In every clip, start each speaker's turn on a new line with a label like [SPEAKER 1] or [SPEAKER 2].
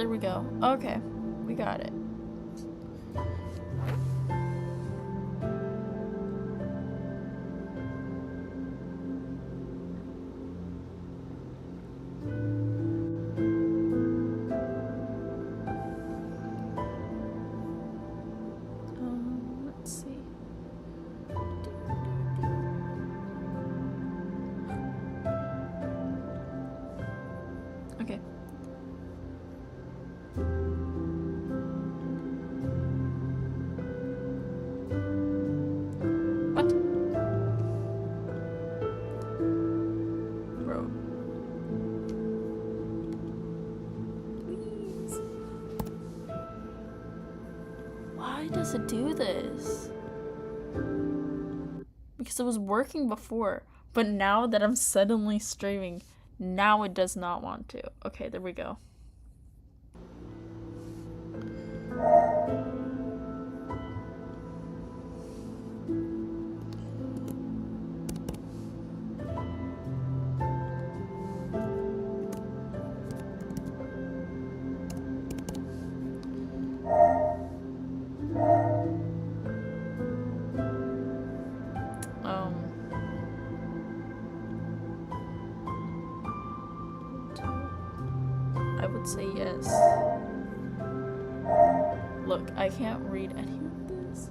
[SPEAKER 1] there we go. Okay, we got it. Let's see. Okay. What? Bro. Please. Why does it do this? Because it was working before, but now that I'm suddenly streaming, now it does not want to. Okay, there we go. I would say yes. Look, I can't read any of this.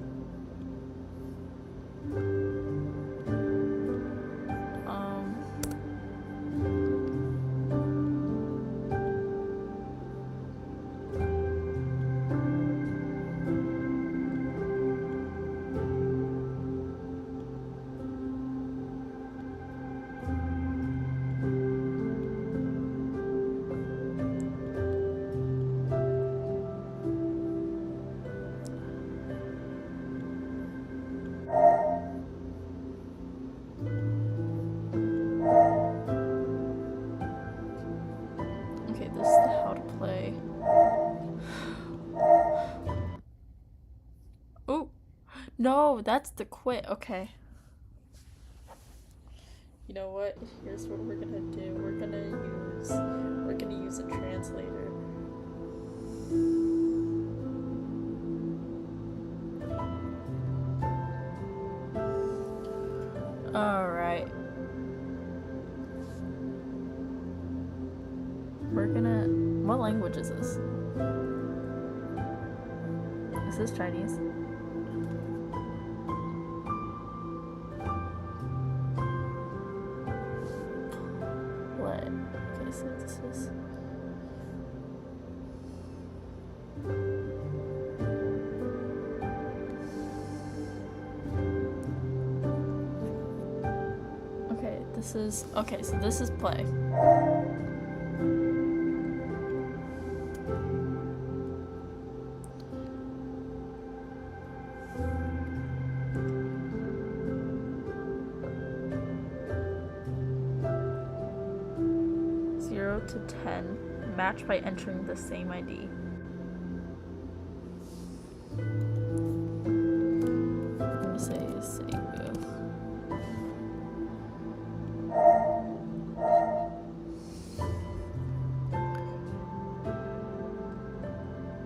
[SPEAKER 1] Okay, this is the how to play. Oh, no, that's the quit. Okay. You know what? Here's what we're gonna do. We're gonna use a translator. Alright. What language is this? Is this Chinese? What? Okay, so this is... Okay, so this is play. To 10, match by entering the same ID. I'm gonna say Seibu.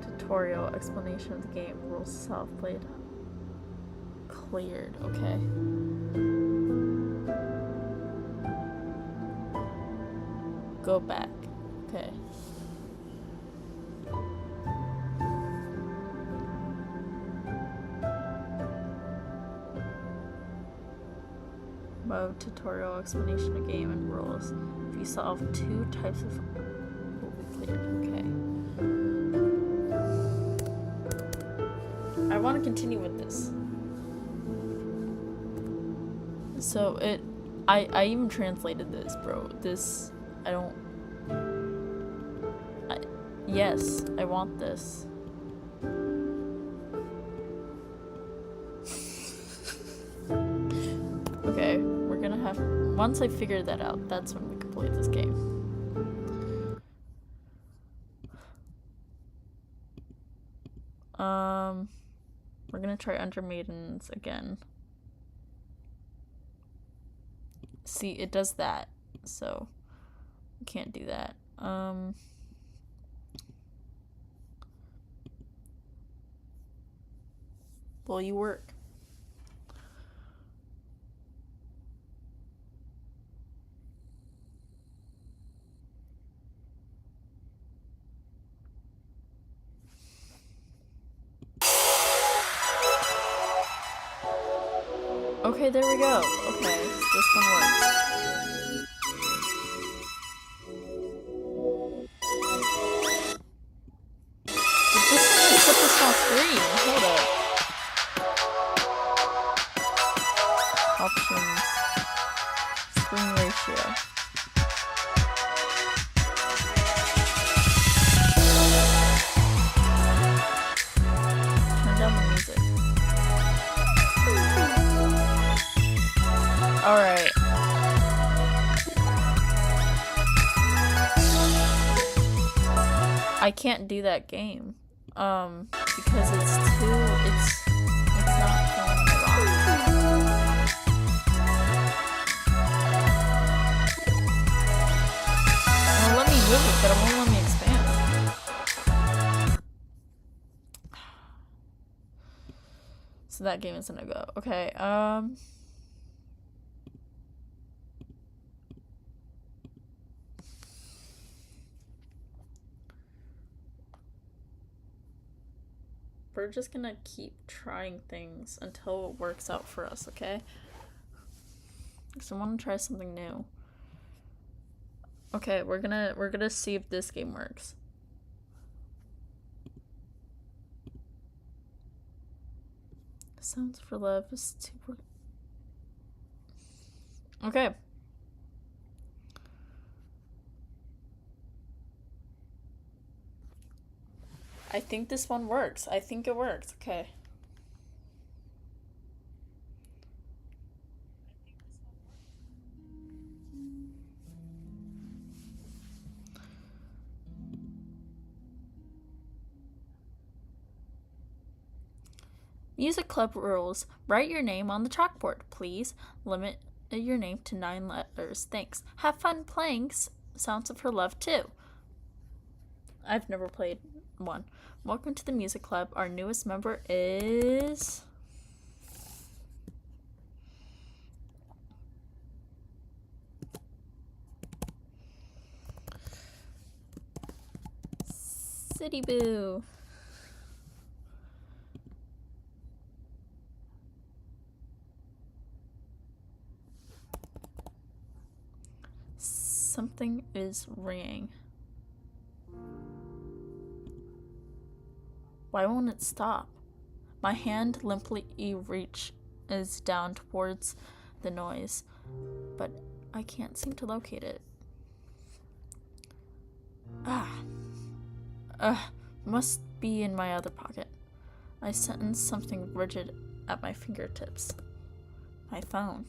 [SPEAKER 1] Tutorial, explanation of the game, rules self-played. Cleared, okay. Go back. Okay. Mode, tutorial, explanation of game, and rules. If you solve 2 types of... will be cleared. Okay. I want to continue with this. So I even translated this, bro. This... I don't... yes, I want this. Okay, we're gonna have... once I figure that out, that's when we can play this game. We're gonna try Under Maidens again. See, it does that, so... can't do that. Well, you work. Okay, there we go. Okay, this one works. But this one put this on screen. Hold up. Options. Screen ratio. Turn down the music. Alright. I can't do that game. Because it's not going wrong. Well, let me move it, but it won't let me expand. So that game isn't a go. Okay, we're just gonna keep trying things until it works out for us, okay? Because I want to try something new. Okay, we're gonna see if this game works. Sounds for Love is too. Okay. I think this one works. I think it works. Okay. Music club rules. Write your name on the chalkboard, please. Limit your name to 9 letters. Thanks. Have fun playing Sounds of Her Love too. I've never played one. Welcome to the music club. Our newest member is... City Boo. Something is ringing. Why won't it stop? My hand limply reaches down towards the noise, but I can't seem to locate it. Must be in my other pocket. I sense something rigid at my fingertips. My phone.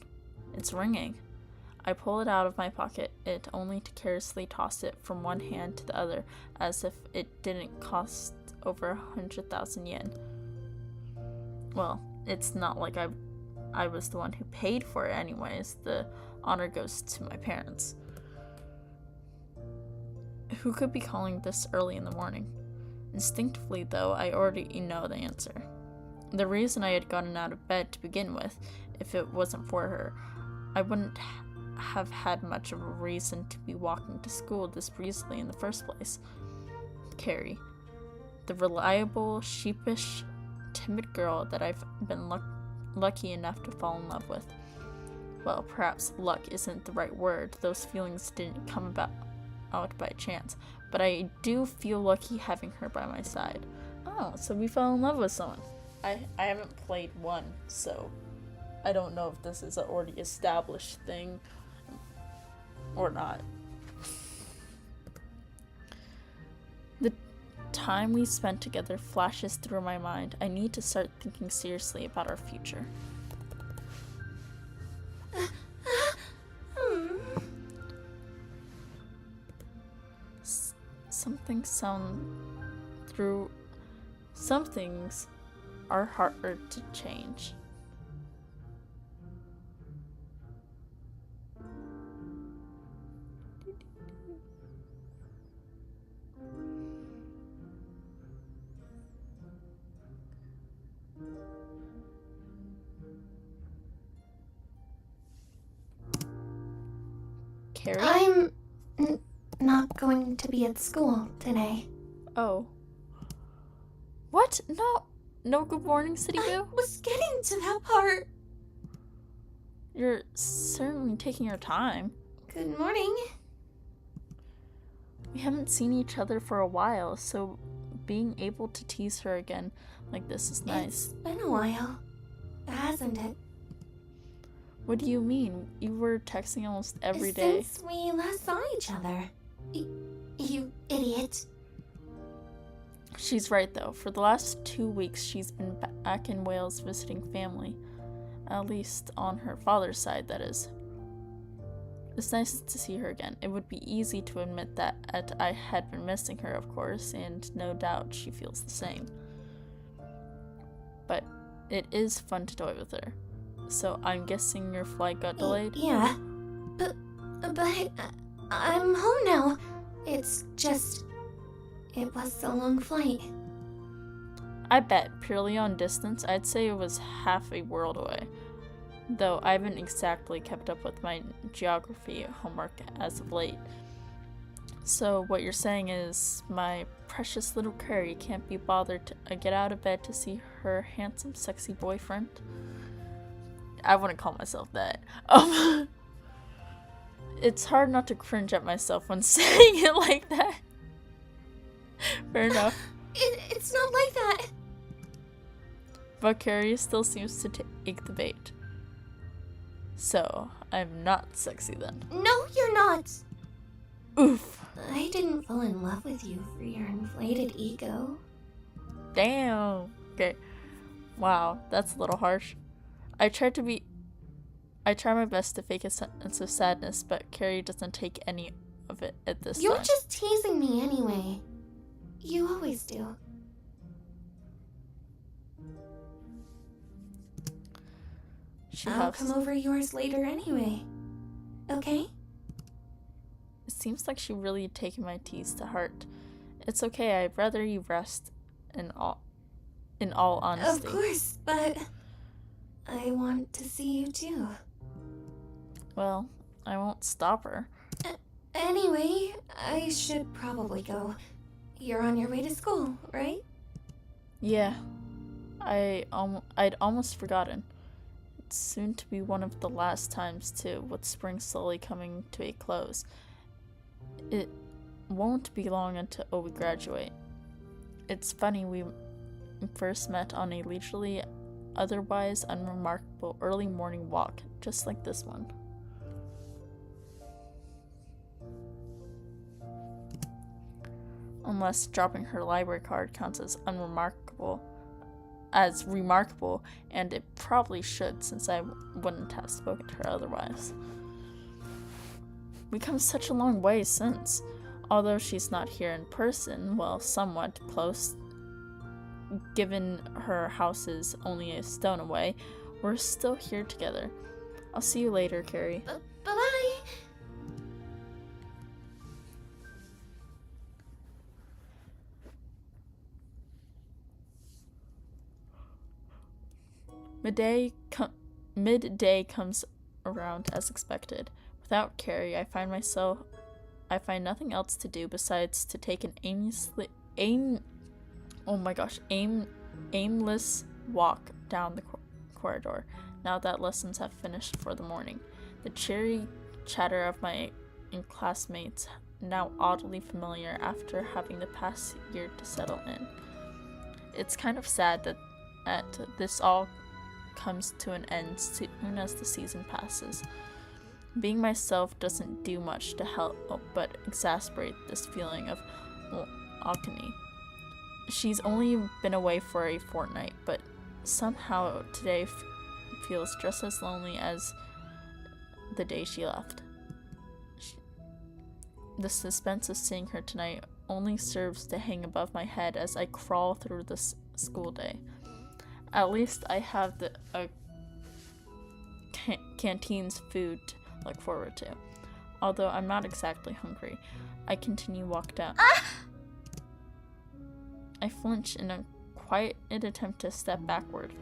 [SPEAKER 1] It's ringing. I pull it out of my pocket, only to carelessly toss it from one hand to the other, as if it didn't cost over 100,000 yen. Well, it's not like I was the one who paid for it anyways. The honor goes to my parents. Who could be calling this early in the morning? Instinctively, though, I already know the answer. The reason I had gotten out of bed to begin with, if it wasn't for her, I wouldn't have had much of a reason to be walking to school this breezily in the first place. Carrie, the reliable, sheepish, timid girl that I've been lucky enough to fall in love with. Well, perhaps luck isn't the right word. Those feelings didn't come out by chance, but I do feel lucky having her by my side. Oh, so we fell in love with someone. I haven't played one, so I don't know if this is an already established thing or not. The time we spent together flashes through my mind. I need to start thinking seriously about our future. Some things are harder to change. Carrie?
[SPEAKER 2] I'm not going to be at school today.
[SPEAKER 1] Oh. What? No. No good morning, City Boo?
[SPEAKER 2] I was getting to that part.
[SPEAKER 1] You're certainly taking your time.
[SPEAKER 2] Good morning.
[SPEAKER 1] We haven't seen each other for a while, so being able to tease her again like this is nice.
[SPEAKER 2] It's been a while, hasn't it?
[SPEAKER 1] What do you mean? You were texting almost every day.
[SPEAKER 2] Since we last saw each other. You idiot.
[SPEAKER 1] She's right, though. For the last 2 weeks, she's been back in Wales visiting family. At least on her father's side, that is. It's nice to see her again. It would be easy to admit that I had been missing her, of course, and no doubt she feels the same. But it is fun to toy with her. So I'm guessing your flight got delayed?
[SPEAKER 2] Yeah. But I'm home now. It's just... It was a long flight.
[SPEAKER 1] I bet, purely on distance, I'd say it was half a world away. Though I haven't exactly kept up with my geography homework as of late. So what you're saying is my precious little Carrie can't be bothered to get out of bed to see her handsome, sexy boyfriend? I wouldn't call myself that. It's hard not to cringe at myself when saying it like that. Fair enough.
[SPEAKER 2] It's not like that.
[SPEAKER 1] But Carrie still seems to take the bait. So, I'm not sexy then.
[SPEAKER 2] No, you're not.
[SPEAKER 1] Oof.
[SPEAKER 2] I didn't fall in love with you for your inflated ego.
[SPEAKER 1] Damn. Okay. Wow, that's a little harsh. I try my best to fake a sense of sadness, but Carrie doesn't take any of it at this time.
[SPEAKER 2] You're just teasing me anyway. You always do. I'll come over yours later anyway. Okay?
[SPEAKER 1] It seems like she really taken my tease to heart. It's okay, I'd rather you rest in all honesty.
[SPEAKER 2] Of course, but I want to see you too.
[SPEAKER 1] Well, I won't stop her.
[SPEAKER 2] Anyway, I should probably go. You're on your way to school, right?
[SPEAKER 1] Yeah. I'd almost forgotten. It's soon to be one of the last times too, with spring slowly coming to a close. It won't be long until we graduate. It's funny, we first met on a leisurely, otherwise unremarkable early morning walk, just like this one. Unless dropping her library card counts as remarkable, and it probably should, since I wouldn't have spoken to her otherwise. We come such a long way since, although she's not here in person, well, somewhat close, given her house is only a stone away, we're still here together. I'll see you later, Carrie.
[SPEAKER 2] Bye-bye!
[SPEAKER 1] Midday comes around as expected. Without Carrie, I find nothing else to do besides to take an aimless walk down the corridor, now that lessons have finished for the morning. The cheery chatter of my classmates, now oddly familiar after having the past year to settle in. It's kind of sad that this all comes to an end soon as the season passes. Being myself doesn't do much to help but exasperate this feeling of alchemy. She's only been away for a fortnight, but somehow today feels just as lonely as the day she left. The suspense of seeing her tonight only serves to hang above my head as I crawl through this school day. At least I have the canteen's food to look forward to. Although I'm not exactly hungry, I continue walk down. I flinch in a quiet attempt to step backward,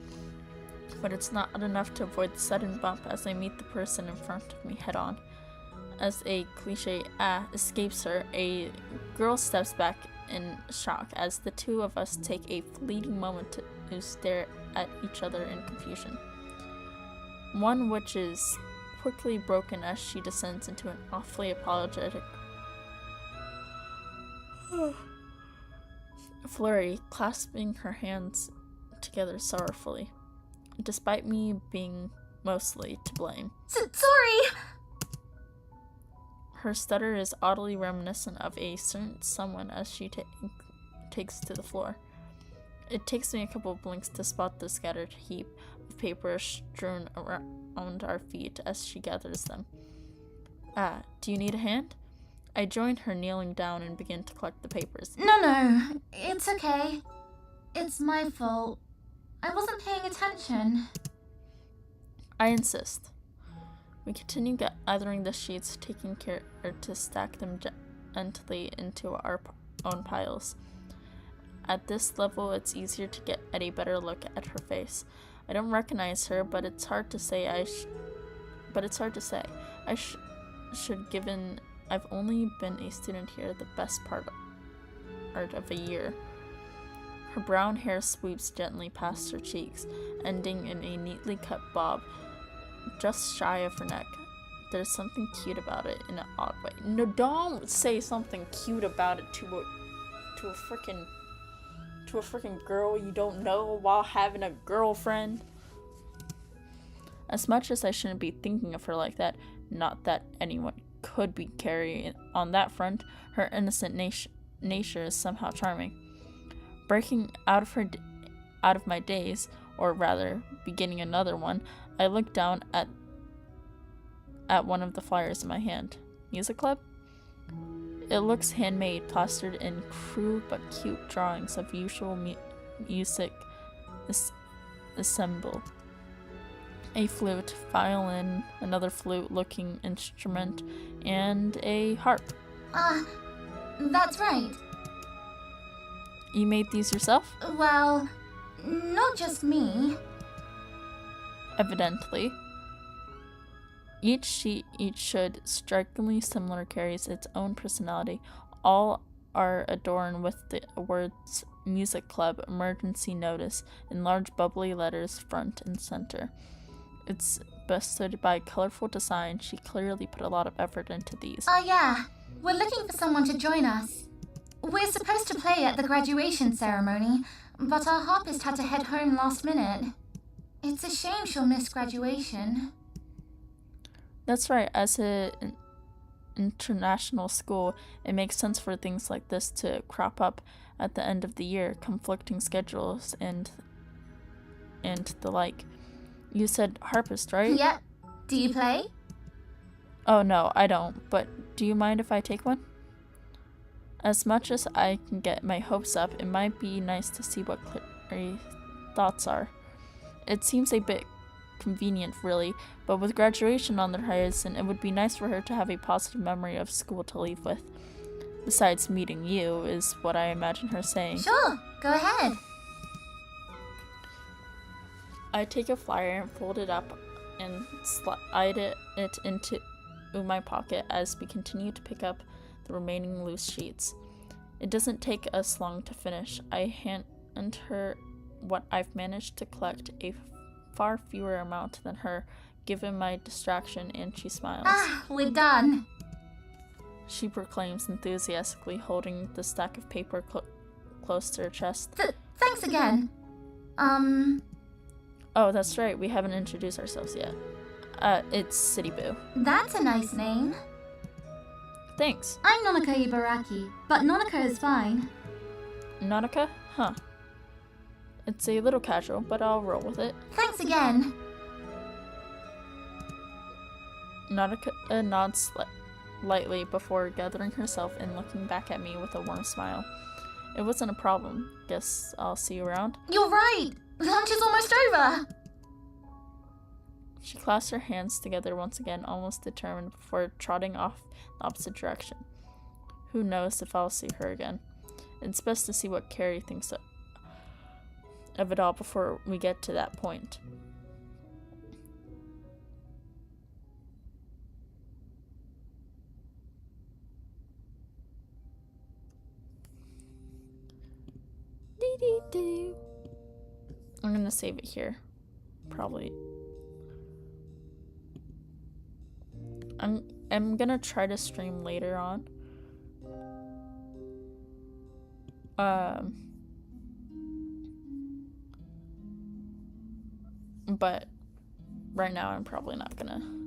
[SPEAKER 1] but it's not enough to avoid the sudden bump as I meet the person in front of me head on. As a cliche escapes her, a girl steps back in shock as the two of us take a fleeting moment to stare at each other in confusion. One which is quickly broken as she descends into an awfully apologetic flurry, clasping her hands together sorrowfully, despite me being mostly to blame.
[SPEAKER 2] Sorry!
[SPEAKER 1] Her stutter is oddly reminiscent of a certain someone as she takes to the floor. It takes me a couple of blinks to spot the scattered heap of paper strewn around our feet as she gathers them. Do you need a hand? I join her, kneeling down, and begin to collect the papers.
[SPEAKER 2] No, it's okay. It's my fault. I wasn't paying attention.
[SPEAKER 1] I insist. We continue gathering the sheets, taking care to stack them gently into our own piles. At this level, it's easier to get a better look at her face. I don't recognize her, but it's hard to say. Given I've only been a student here the best part of a year. Her brown hair sweeps gently past her cheeks, ending in a neatly cut bob just shy of her neck. There's something cute about it in an odd way. No, don't say something cute about it to a freaking girl you don't know while having a girlfriend. As much as I shouldn't be thinking of her like that, not that anyone could be carrying on that front, her innocent nature is somehow charming. Breaking out of my daze, or rather, beginning another one, I look down at one of the flyers in my hand. Music club? It looks handmade, plastered in crude but cute drawings of usual music assemble. A flute, violin, another flute-looking instrument, and a harp.
[SPEAKER 2] That's right.
[SPEAKER 1] You made these yourself?
[SPEAKER 2] Well, not just me.
[SPEAKER 1] Evidently. Each should strikingly similar carries its own personality. All are adorned with the words Music Club Emergency Notice in large bubbly letters front and center. It's bested by colorful design. She clearly put a lot of effort into these.
[SPEAKER 2] Yeah. We're looking for someone to join us. We're supposed to play at the graduation ceremony, but our harpist had to head home last minute. It's a shame she'll miss graduation.
[SPEAKER 1] That's right. As an international school, it makes sense for things like this to crop up at the end of the year, conflicting schedules and the like. You said harpist, right?
[SPEAKER 2] Yep. Do you play?
[SPEAKER 1] Oh no, I don't, but do you mind if I take one? As much as I can get my hopes up, it might be nice to see what Clary's thoughts are. It seems a bit convenient, really, but with graduation on the horizon, it would be nice for her to have a positive memory of school to leave with. Besides meeting you, is what I imagine her saying.
[SPEAKER 2] Sure, go ahead.
[SPEAKER 1] I take a flyer and fold it up and slide it into my pocket as we continue to pick up the remaining loose sheets. It doesn't take us long to finish. I hand her what I've managed to collect, a far fewer amount than her, given my distraction, and she smiles.
[SPEAKER 2] We're done.
[SPEAKER 1] She proclaims enthusiastically, holding the stack of paper close to her chest.
[SPEAKER 2] Thanks again.
[SPEAKER 1] Oh, that's right, we haven't introduced ourselves yet. It's City Boo.
[SPEAKER 2] That's a nice name.
[SPEAKER 1] Thanks.
[SPEAKER 2] I'm Nonika Ibaraki, but Nonika is fine.
[SPEAKER 1] Nonika? Huh. It's a little casual, but I'll roll with it.
[SPEAKER 2] Thanks again.
[SPEAKER 1] Nonika nods lightly before gathering herself and looking back at me with a warm smile. It wasn't a problem. Guess I'll see you around.
[SPEAKER 2] You're right! Lunch is almost over!
[SPEAKER 1] She clasps her hands together once again, almost determined, before trotting off the opposite direction. Who knows if I'll see her again. It's best to see what Carrie thinks of it all before we get to that point. I'm gonna save it here. Probably. I'm gonna try to stream later on. But right now I'm probably not gonna.